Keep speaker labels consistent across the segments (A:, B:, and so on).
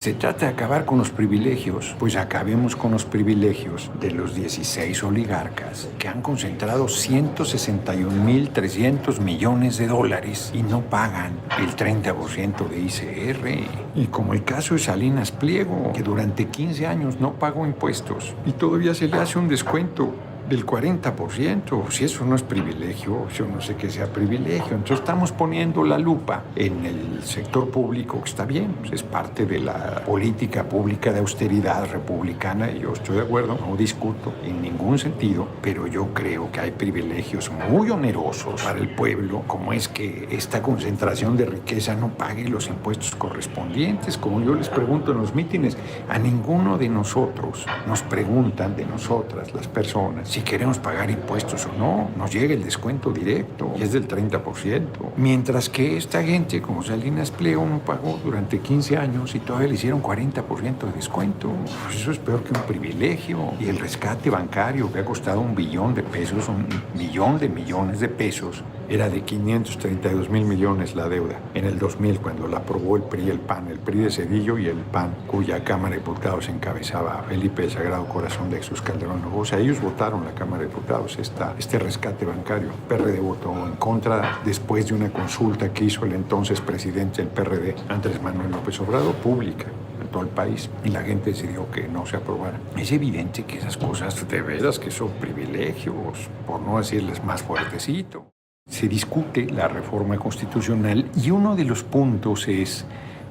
A: Se trata de acabar con los privilegios, pues acabemos con los privilegios de los 16 oligarcas que han concentrado 161.300 millones de dólares y no pagan el 30% de ICR. Y como el caso de Salinas Pliego, que durante 15 años no pagó impuestos y todavía se le hace un descuento del 40%. Si eso no es privilegio, yo no sé qué sea privilegio. Entonces estamos poniendo la lupa en el sector público, que está bien, pues es parte de la política pública de austeridad republicana, y yo estoy de acuerdo, no discuto en ningún sentido, pero yo creo que hay privilegios muy onerosos para el pueblo, como es que esta concentración de riqueza no pague los impuestos correspondientes. Como yo les pregunto en los mítines, a ninguno de nosotros nos preguntan, de nosotras, las personas, si queremos pagar impuestos o no. Nos llega el descuento directo y es del 30%. Mientras que esta gente, como Salinas Pliego, no pagó durante 15 años y todavía le hicieron 40% de descuento. Pues eso es peor que un privilegio. Y el rescate bancario, que ha costado $1 billón, $1 millón de millones de pesos, era de 532,000 millones la deuda. En el 2000, cuando la aprobó el PRI y el PAN, el PRI de Zedillo y el PAN, cuya Cámara de Diputados encabezaba Felipe del Sagrado Corazón de Jesús Calderón Hinojosa, ellos votaron la Cámara de Diputados este rescate bancario. El PRD votó en contra después de una consulta que hizo el entonces presidente del PRD, Andrés Manuel López Obrador, pública en todo el país, y la gente decidió que no se aprobara. Es evidente que esas cosas de veras que son privilegios, por no decirles más fuertecito. Se discute la reforma constitucional y uno de los puntos es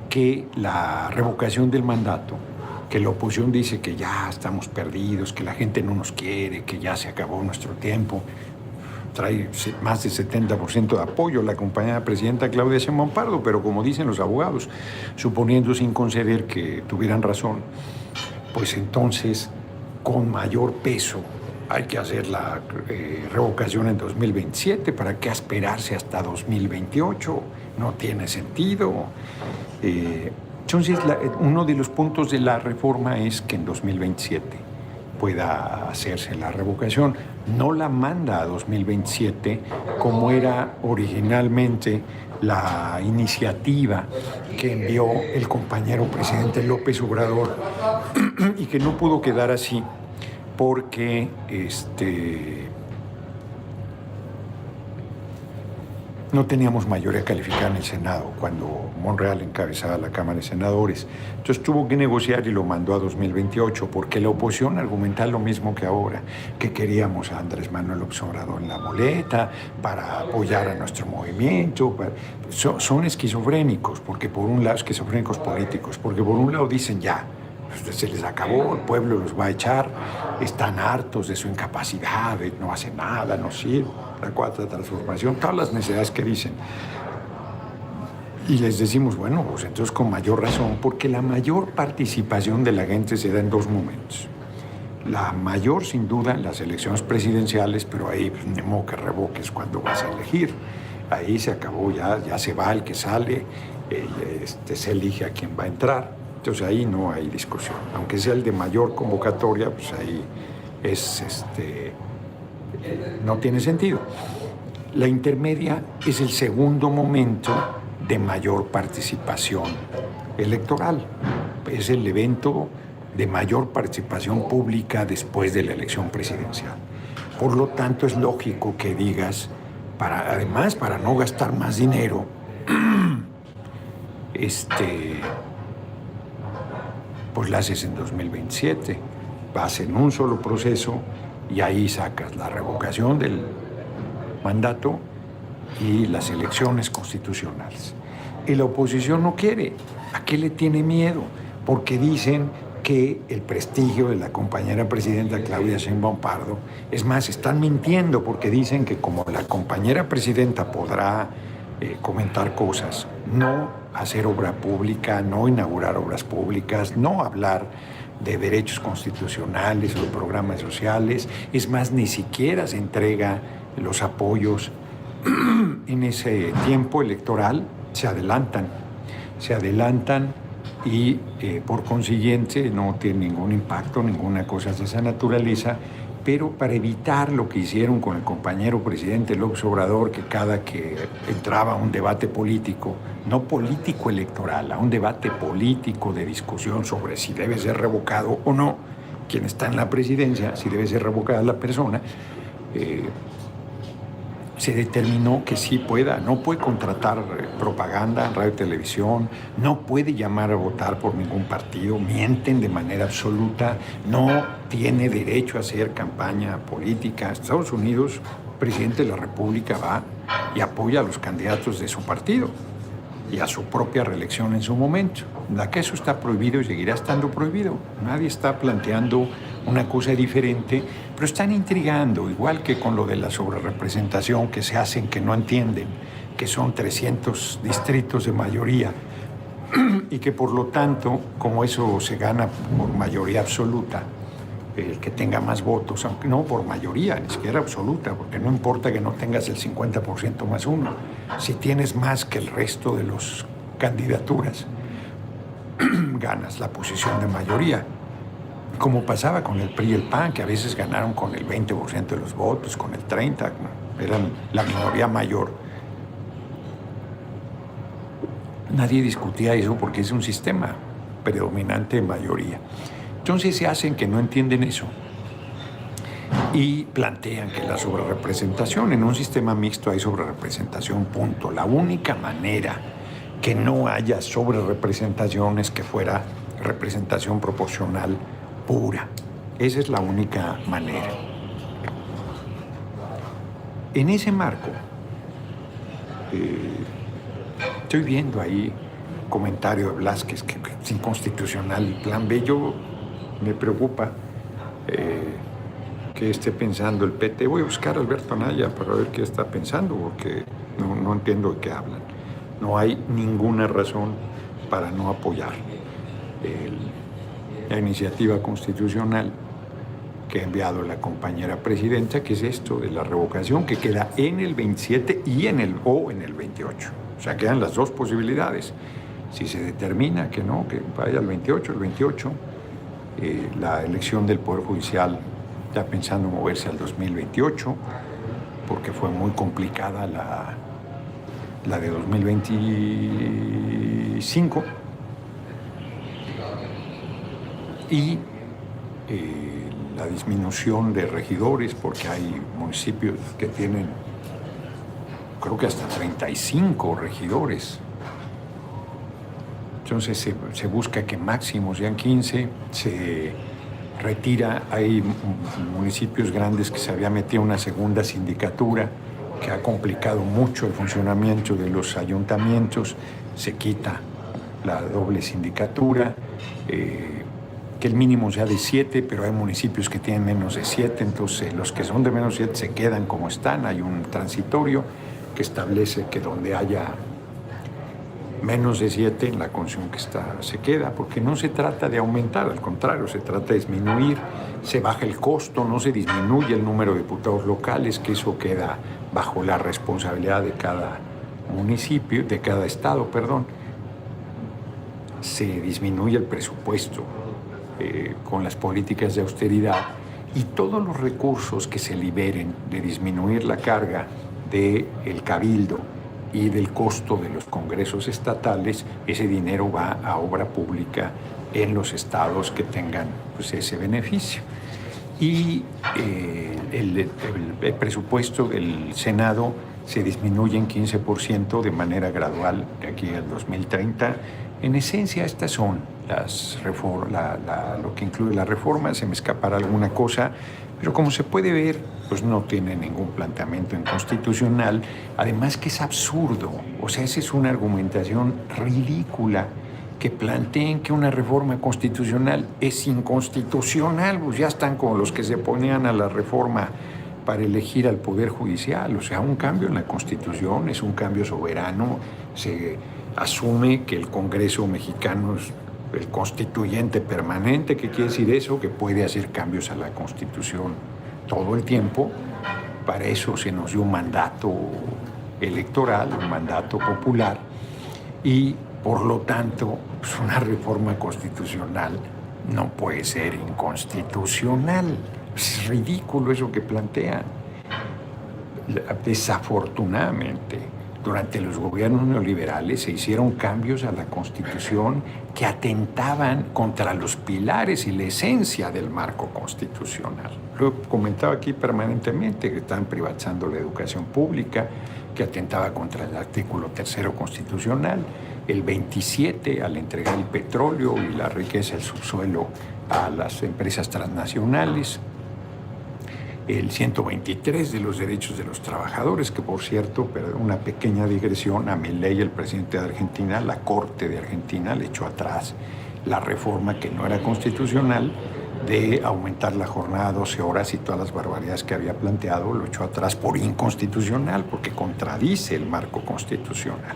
A: que la revocación del mandato, que la oposición dice que ya estamos perdidos, que la gente no nos quiere, que ya se acabó nuestro tiempo, trae más del 70% de apoyo la compañera presidenta Claudia Sheinbaum Pardo, pero como dicen los abogados, suponiendo sin conceder que tuvieran razón, pues entonces con mayor peso hay que hacer la revocación en 2027. ¿Para qué esperarse hasta 2028? No tiene sentido. Entonces, uno de los puntos de la reforma es que en 2027 pueda hacerse la revocación. No la manda a 2027 como era originalmente la iniciativa que envió el compañero presidente López Obrador y que no pudo quedar así porque no teníamos mayoría calificada en el Senado cuando Monreal encabezaba la Cámara de Senadores. Entonces tuvo que negociar y lo mandó a 2028 porque la oposición argumentaba lo mismo que ahora, que queríamos a Andrés Manuel López Obrador en la boleta para apoyar a nuestro movimiento. Son esquizofrénicos, porque por un lado, esquizofrénicos políticos, porque por un lado dicen ya, se les acabó, el pueblo los va a echar, están hartos de su incapacidad, no hace nada, no sirve, la cuarta transformación, todas las necesidades que dicen. Y les decimos, bueno, pues entonces con mayor razón, porque la mayor participación de la gente se da en dos momentos. La mayor, sin duda, en las elecciones presidenciales, pero ahí pues, ni modo que revoques cuando vas a elegir. Ahí se acabó, ya se va el que sale, se elige a quién va a entrar. Entonces ahí no hay discusión. Aunque sea el de mayor convocatoria, pues ahí no tiene sentido. La intermedia es el segundo momento de mayor participación electoral. Es el evento de mayor participación pública después de la elección presidencial. Por lo tanto, es lógico que digas, además, para no gastar más dinero, pues la haces en 2027, vas en un solo proceso y ahí sacas la revocación del mandato y las elecciones constitucionales. Y la oposición no quiere. ¿A qué le tiene miedo? Porque dicen que el prestigio de la compañera presidenta Claudia Sheinbaum Pardo, es más, están mintiendo porque dicen que como la compañera presidenta podrá comentar cosas, no hacer obra pública, no inaugurar obras públicas, no hablar de derechos constitucionales o de programas sociales. Es más, ni siquiera se entrega los apoyos en ese tiempo electoral, se adelantan y por consiguiente no tiene ningún impacto, ninguna cosa de esa naturaleza, pero para evitar lo que hicieron con el compañero presidente López Obrador, que cada que entraba a un debate político, no político electoral, a un debate político de discusión sobre si debe ser revocado o no, quien está en la presidencia, si debe ser revocada la persona, se determinó que sí no puede contratar propaganda en radio y televisión, no puede llamar a votar por ningún partido, mienten de manera absoluta, no tiene derecho a hacer campaña política. En Estados Unidos, el presidente de la República va y apoya a los candidatos de su partido y a su propia reelección en su momento. Que eso está prohibido y seguirá estando prohibido. Nadie está planteando una cosa diferente, pero están intrigando, igual que con lo de la sobrerepresentación, que se hacen que no entienden, que son 300 distritos de mayoría y que por lo tanto, como eso se gana por mayoría absoluta, el que tenga más votos, aunque no por mayoría, ni siquiera absoluta, porque no importa que no tengas el 50% más uno, si tienes más que el resto de las candidaturas, ganas la posición de mayoría. Como pasaba con el PRI y el PAN, que a veces ganaron con el 20% de los votos, con el 30%, eran la minoría mayor. Nadie discutía eso porque es un sistema predominante de mayoría. Entonces se hacen que no entienden eso y plantean que la sobrerepresentación, en un sistema mixto hay sobrerepresentación, punto. La única manera que no haya sobrerepresentación es que fuera representación proporcional pura. Esa es la única manera. En ese marco, estoy viendo ahí comentario de Blázquez que es inconstitucional el plan B. Yo me preocupa que esté pensando el PT. Voy a buscar a Alberto Anaya para ver qué está pensando, porque no entiendo de qué hablan. No hay ninguna razón para no apoyar la iniciativa constitucional que ha enviado la compañera presidenta, que es esto de la revocación, que queda en el 27 y en el 28. O sea, quedan las dos posibilidades. Si se determina que no, que vaya al 28, el 28, la elección del Poder Judicial está pensando moverse al 2028, porque fue muy complicada la de 2025. Y la disminución de regidores, porque hay municipios que tienen, creo que hasta 35 regidores. Entonces se busca que máximo sean 15, se retira, hay municipios grandes que se había metido una segunda sindicatura que ha complicado mucho el funcionamiento de los ayuntamientos, se quita la doble sindicatura, que el mínimo sea de 7, pero hay municipios que tienen menos de 7, entonces los que son de menos de 7 se quedan como están. Hay un transitorio que establece que donde haya menos de 7 en la condición que está se queda, porque no se trata de aumentar, al contrario, se trata de disminuir, se baja el costo, no se disminuye el número de diputados locales, que eso queda bajo la responsabilidad de cada municipio, de cada estado, perdón. Se disminuye el presupuesto con las políticas de austeridad, y todos los recursos que se liberen de disminuir la carga del cabildo y del costo de los congresos estatales, ese dinero va a obra pública en los estados que tengan pues, ese beneficio. Y el presupuesto del Senado se disminuye en 15% de manera gradual de aquí al 2030. En esencia, estas son las reformas, lo que incluye la reforma. Se me escapará alguna cosa, pero como se puede ver, pues no tiene ningún planteamiento inconstitucional. Además que es absurdo, o sea, esa es una argumentación ridícula, que planteen que una reforma constitucional es inconstitucional. Pues ya están como los que se ponían a la reforma para elegir al Poder Judicial. O sea, un cambio en la Constitución es un cambio soberano. Se asume que el Congreso mexicano es el constituyente permanente. ¿Qué quiere decir eso? Que puede hacer cambios a la Constitución todo el tiempo. Para eso se nos dio un mandato electoral, un mandato popular, y por lo tanto, pues una reforma constitucional no puede ser inconstitucional. Es ridículo eso que plantean. Desafortunadamente, durante los gobiernos neoliberales se hicieron cambios a la Constitución que atentaban contra los pilares y la esencia del marco constitucional. Lo he comentado aquí permanentemente, que estaban privatizando la educación pública, que atentaba contra el artículo 3º constitucional, el 27 al entregar el petróleo y la riqueza del subsuelo a las empresas transnacionales, el 123 de los derechos de los trabajadores, que por cierto, pero una pequeña digresión, a Milei, el presidente de Argentina, la Corte de Argentina le echó atrás la reforma que no era constitucional de aumentar la jornada a 12 horas y todas las barbaridades que había planteado, lo echó atrás por inconstitucional, porque contradice el marco constitucional.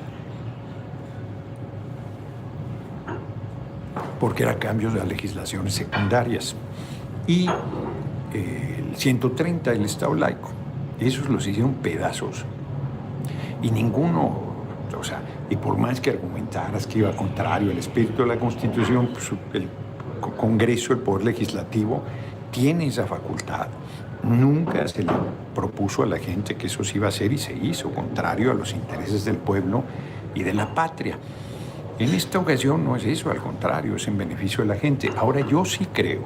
A: Porque era cambios de las legislaciones secundarias. Y el 130 del Estado laico. Esos los hicieron pedazos. Y ninguno, o sea, y por más que argumentaras que iba contrario al espíritu de la Constitución, pues el Congreso, el Poder Legislativo, tiene esa facultad. Nunca se le propuso a la gente que eso se iba a hacer y se hizo, contrario a los intereses del pueblo y de la patria. En esta ocasión no es eso, al contrario, es en beneficio de la gente. Ahora yo sí creo,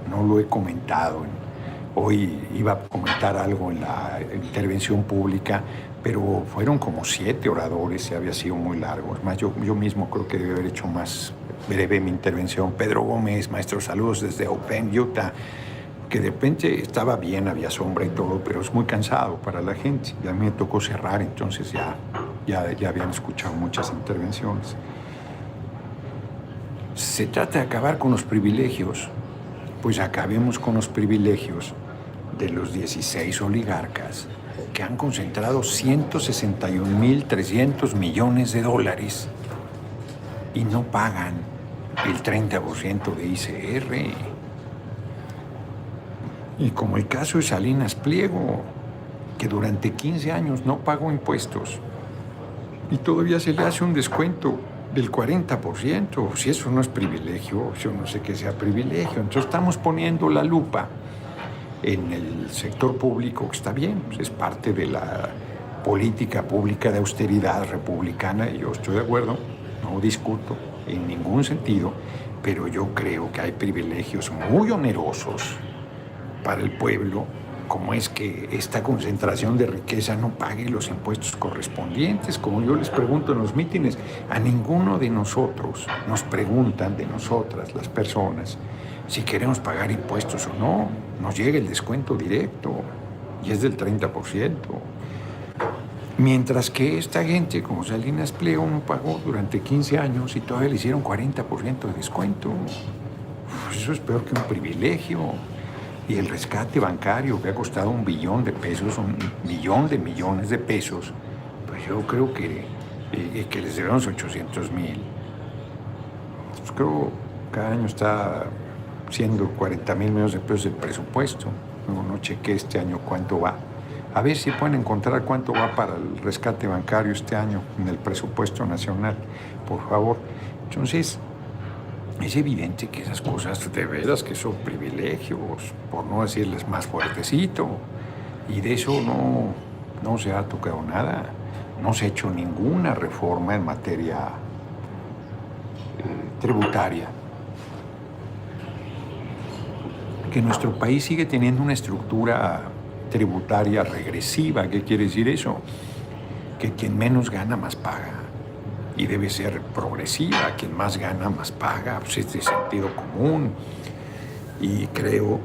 A: no lo he comentado, hoy iba a comentar algo en la intervención pública, pero fueron como 7 oradores y había sido muy largo. Es más, yo mismo creo que debe haber hecho más breve mi intervención. Pedro Gómez, maestro, saludos desde Open, Utah, que de repente estaba bien, había sombra y todo, pero es muy cansado para la gente. Y a mí me tocó cerrar, entonces ya habían escuchado muchas intervenciones. Se trata de acabar con los privilegios, pues acabemos con los privilegios de los 16 oligarcas que han concentrado 161.300 millones de dólares y no pagan el 30% de ICR. Y como el caso de Salinas Pliego, que durante 15 años no pagó impuestos y todavía se le hace un descuento del 40%. Si eso no es privilegio, yo no sé qué sea privilegio. Entonces estamos poniendo la lupa en el sector público, que está bien, pues es parte de la política pública de austeridad republicana, y yo estoy de acuerdo, no discuto en ningún sentido, pero yo creo que hay privilegios muy onerosos para el pueblo, como es que esta concentración de riqueza no pague los impuestos correspondientes. Como yo les pregunto en los mítines, a ninguno de nosotros nos preguntan, de nosotras, las personas, si queremos pagar impuestos o no. Nos llega el descuento directo y es del 30%. Mientras que esta gente, como Salinas Pliego, no pagó durante 15 años y todavía le hicieron 40% de descuento. Eso es peor que un privilegio. Y el rescate bancario, que ha costado $1 billón de pesos, $1 millón de millones de pesos, pues yo creo que les debemos 800,000. Pues creo que cada año está siendo 40,000 millones de pesos el presupuesto. No chequé este año cuánto va. A ver si pueden encontrar cuánto va para el rescate bancario este año en el presupuesto nacional, por favor. Entonces, es evidente que esas cosas de veras que son privilegios, por no decirles más fuertecito, y de eso no se ha tocado nada. No se ha hecho ninguna reforma en materia tributaria. Que nuestro país sigue teniendo una estructura tributaria regresiva. ¿Qué quiere decir eso? Que quien menos gana más paga. Y debe ser progresiva, quien más gana más paga, pues es de sentido común. Y creo,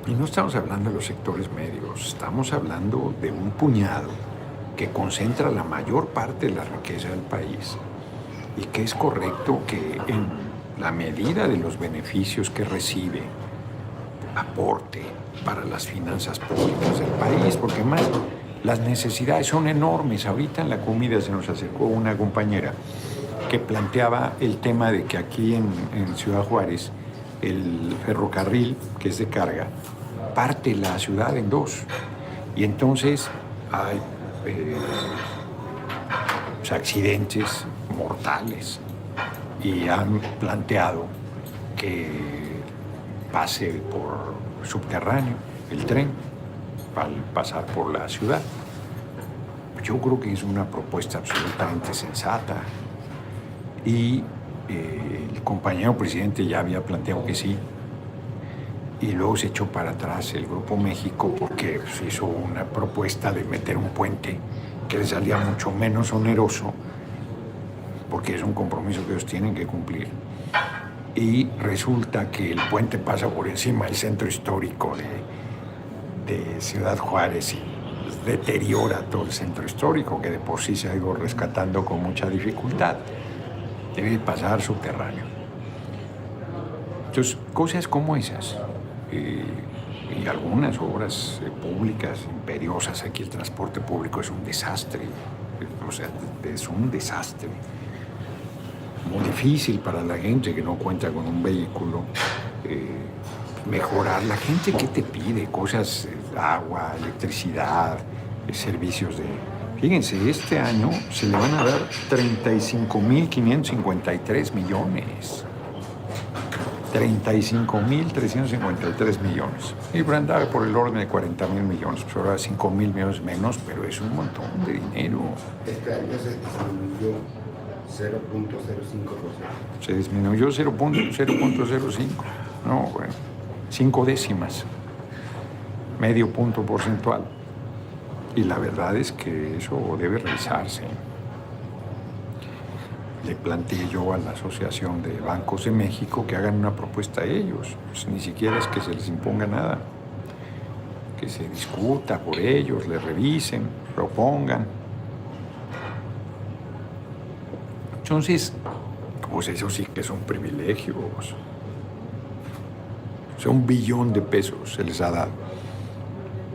A: y no estamos hablando de los sectores medios, estamos hablando de un puñado que concentra la mayor parte de la riqueza del país, y que es correcto que en la medida de los beneficios que recibe, aporte para las finanzas públicas del país, porque más las necesidades son enormes. Ahorita en la comida se nos acercó una compañera que planteaba el tema de que aquí en Ciudad Juárez el ferrocarril, que es de carga, parte la ciudad en dos. Y entonces hay accidentes mortales. Y han planteado que pase por subterráneo, el tren, al pasar por la ciudad. Yo creo que es una propuesta absolutamente sensata y el compañero presidente ya había planteado que sí, y luego se echó para atrás el Grupo México porque se hizo una propuesta de meter un puente que les salía mucho menos oneroso, porque es un compromiso que ellos tienen que cumplir. Y resulta que el puente pasa por encima del centro histórico de Ciudad Juárez y deteriora todo el centro histórico, que de por sí se ha ido rescatando con mucha dificultad. Debe pasar subterráneo. Entonces, cosas como esas, y algunas obras públicas imperiosas. Aquí el transporte público es un desastre, o sea, es un desastre. Muy difícil para la gente que no cuenta con un vehículo. Mejorar. La gente que te pide cosas, agua, electricidad, servicios de... Fíjense, este año se le van a dar 35.553 millones. 35.353 millones. Y andaba por el orden de 40.000 millones. Pues ahora 5.000 millones menos, pero es un montón de dinero.
B: Este año se disminuyó 0.05%.
A: Se disminuyó 0.05. No, bueno, 5 décimas. Medio punto porcentual. Y la verdad es que eso debe revisarse. Le planteé yo a la Asociación de Bancos de México que hagan una propuesta a ellos. Pues ni siquiera es que se les imponga nada. Que se discuta por ellos, le revisen, propongan. Entonces, pues eso sí que son privilegios. O sea, 1 billón de pesos se les ha dado.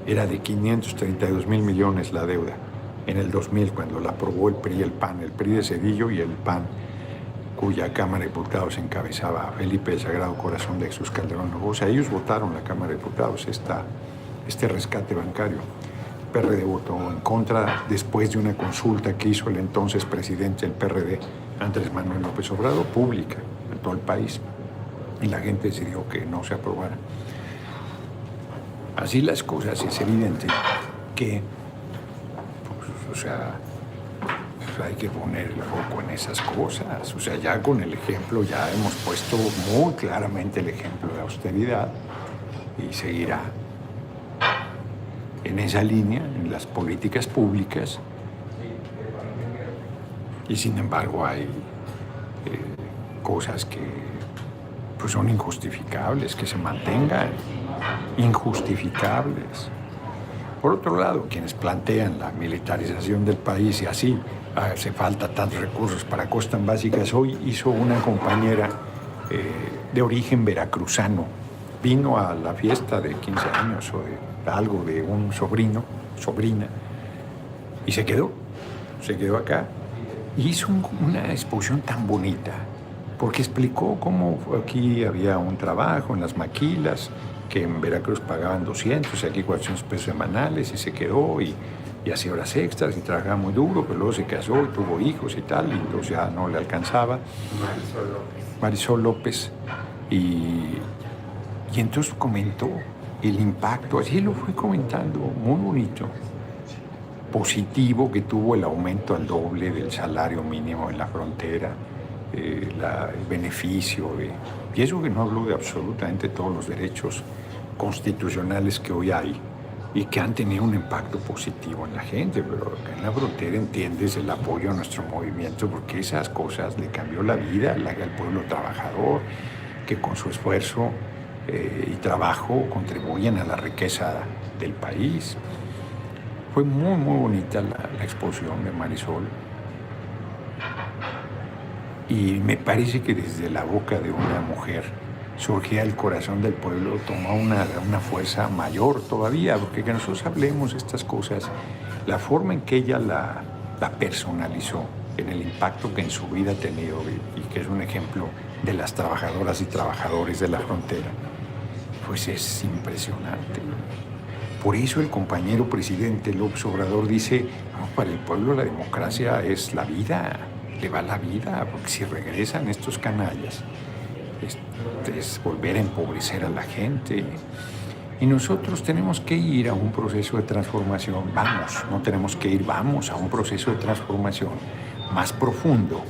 A: Era de 532.000 millones la deuda. En el 2000, cuando la aprobó el PRI y el PAN, el PRI de Zedillo y el PAN, cuya Cámara de Diputados encabezaba Felipe del Sagrado Corazón de Jesús Calderón Hinojosa, ellos votaron la Cámara de Diputados este rescate bancario. PRD votó en contra después de una consulta que hizo el entonces presidente del PRD, Andrés Manuel López Obrador, pública en todo el país, y la gente decidió que no se aprobara. Así las cosas, es evidente que o sea, hay que poner el foco en esas cosas. O sea, ya con el ejemplo, ya hemos puesto muy claramente el ejemplo de austeridad y seguirá en esa línea, en las políticas públicas. Y sin embargo hay cosas que pues, son injustificables, que se mantengan injustificables. Por otro lado, quienes plantean la militarización del país y así hace falta tantos recursos para cosas tan básicas, hoy hizo una compañera de origen veracruzano, vino a la fiesta de 15 años o de algo de un sobrina, y se quedó acá. Y hizo una exposición tan bonita, porque explicó cómo aquí había un trabajo en las maquilas, que en Veracruz pagaban 200 y aquí 400 pesos semanales, y se quedó y hacía horas extras y trabajaba muy duro, pero luego se casó y tuvo hijos y tal, y entonces ya no le alcanzaba. Marisol López. Y entonces comentó el impacto, así lo fue comentando, muy bonito, positivo que tuvo el aumento al doble del salario mínimo en la frontera, el beneficio, y eso que no habló de absolutamente todos los derechos constitucionales que hoy hay y que han tenido un impacto positivo en la gente, pero acá en la frontera entiendes el apoyo a nuestro movimiento porque esas cosas le cambió la vida al pueblo trabajador, que con su esfuerzo y trabajo contribuyen a la riqueza del país. Fue muy, muy bonita la exposición de Marisol. Y me parece que desde la boca de una mujer surgía el corazón del pueblo, tomó una fuerza mayor todavía, porque que nosotros hablemos estas cosas, la forma en que ella la personalizó, en el impacto que en su vida ha tenido y que es un ejemplo de las trabajadoras y trabajadores de la frontera, pues es impresionante. Por eso el compañero presidente López Obrador dice, no, para el pueblo la democracia es la vida. Le va la vida, porque si regresan estos canallas, es volver a empobrecer a la gente. Y nosotros tenemos que ir a un proceso de transformación, no tenemos que ir, vamos a un proceso de transformación más profundo,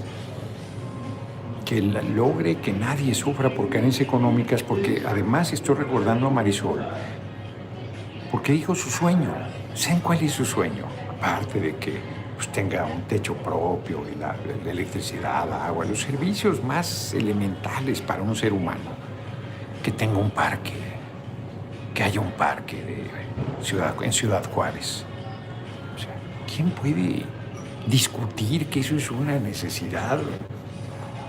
A: que logre que nadie sufra por carencias económicas, porque además estoy recordando a Marisol, porque dijo su sueño. ¿Saben cuál es su sueño? Aparte de que pues, tenga un techo propio y la electricidad, agua, los servicios más elementales para un ser humano, que tenga un parque, que haya un parque en Ciudad Juárez. O sea, ¿quién puede discutir que eso es una necesidad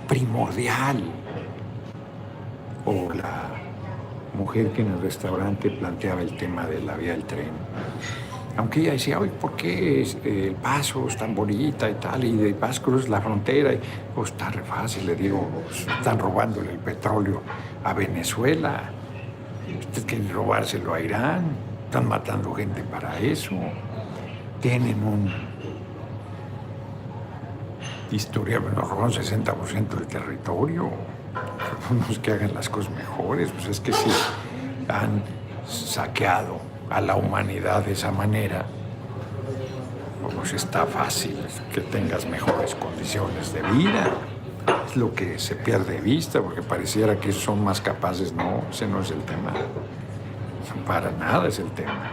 A: primordial? O la mujer que en el restaurante planteaba el tema de la vía del tren. Aunque ella decía, oye, ¿por qué el Paso es tan bonita y tal? Y de Paso cruzas la frontera. Y, pues está re fácil, le digo, pues, están robándole el petróleo a Venezuela. Ustedes quieren robárselo a Irán. Están matando gente para eso. Tienen historia, nos roban 60% del territorio. No es que hagan las cosas mejores, pues es que si han saqueado a la humanidad de esa manera, pues está fácil que tengas mejores condiciones de vida. Es lo que se pierde de vista, porque pareciera que son más capaces. No, ese no es el tema. Para nada es el tema.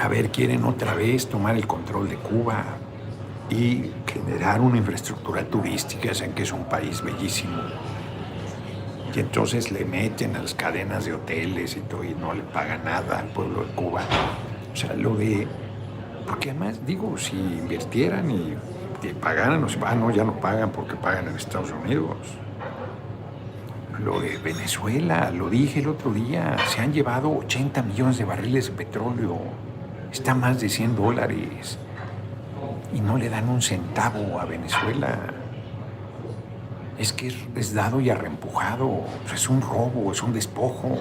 A: A ver, quieren otra vez tomar el control de Cuba y generar una infraestructura turística, saben que es un país bellísimo. Y entonces le meten a las cadenas de hoteles y todo, y no le pagan nada al pueblo de Cuba. O sea, porque además, digo, si invirtieran y pagaran, no, ya no pagan porque pagan en Estados Unidos. Lo de Venezuela, lo dije el otro día, se han llevado 80 millones de barriles de petróleo. Está más de $100. Y no le dan un centavo a Venezuela. Es que es dado y arrempujado. Es un robo, es un despojo.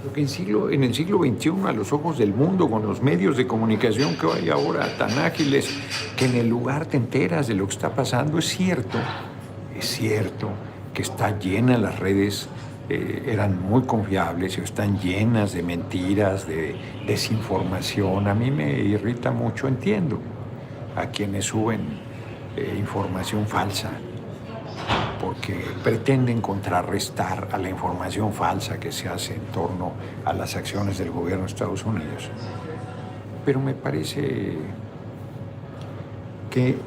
A: Porque en el siglo XXI, a los ojos del mundo, con los medios de comunicación que hay ahora tan ágiles, que en el lugar te enteras de lo que está pasando, es cierto que está llena las redes, eran muy confiables, están llenas de mentiras, de desinformación. A mí me irrita mucho, entiendo a quienes suben información falsa, porque pretenden contrarrestar a la información falsa que se hace en torno a las acciones del gobierno de Estados Unidos. Pero me parece que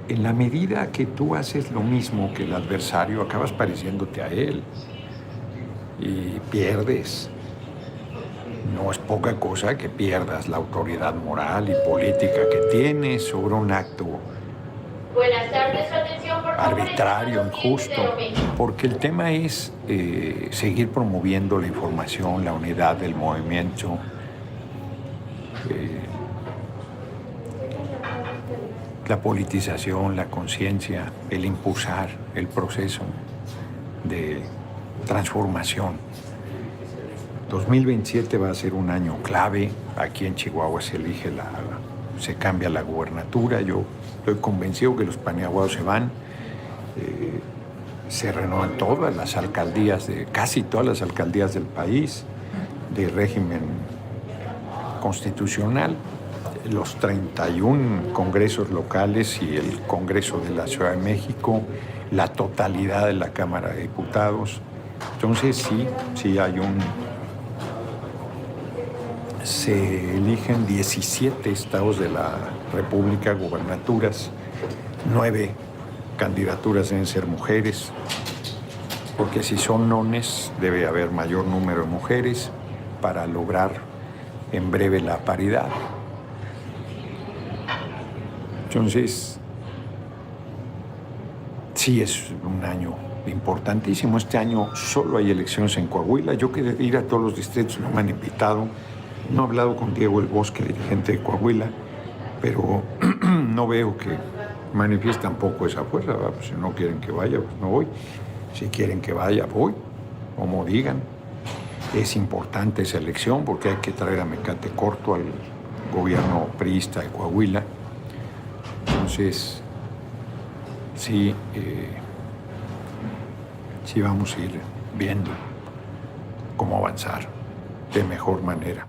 A: en la medida que tú haces lo mismo que el adversario, acabas pareciéndote a él y pierdes. No es poca cosa que pierdas la autoridad moral y política que tienes sobre un acto arbitrario, injusto, porque el tema es seguir promoviendo la información, la unidad del movimiento, la politización, la conciencia, el impulsar el proceso de transformación. 2027 va a ser un año clave. Aquí en Chihuahua se cambia la gubernatura. Yo estoy convencido que los paneaguados se van. Se renuevan todas las alcaldías, casi todas las alcaldías del país, de régimen constitucional. Los 31 congresos locales y el Congreso de la Ciudad de México, la totalidad de la Cámara de Diputados. Entonces sí hay se eligen 17 estados de la República, gubernaturas, 9 candidaturas deben ser mujeres, porque si son nones debe haber mayor número de mujeres para lograr en breve la paridad. Entonces, sí es un año importantísimo. Este año solo hay elecciones en Coahuila. Yo quería ir a todos los distritos, no me han invitado. No he hablado con Diego El Bosque, dirigente de Coahuila, pero no veo que manifiestan poco esa fuerza. Pues si no quieren que vaya, pues no voy. Si quieren que vaya, voy, como digan. Es importante esa elección porque hay que traer a Mecate Corto al gobierno priista de Coahuila. Entonces, sí, Sí vamos a ir viendo cómo avanzar de mejor manera.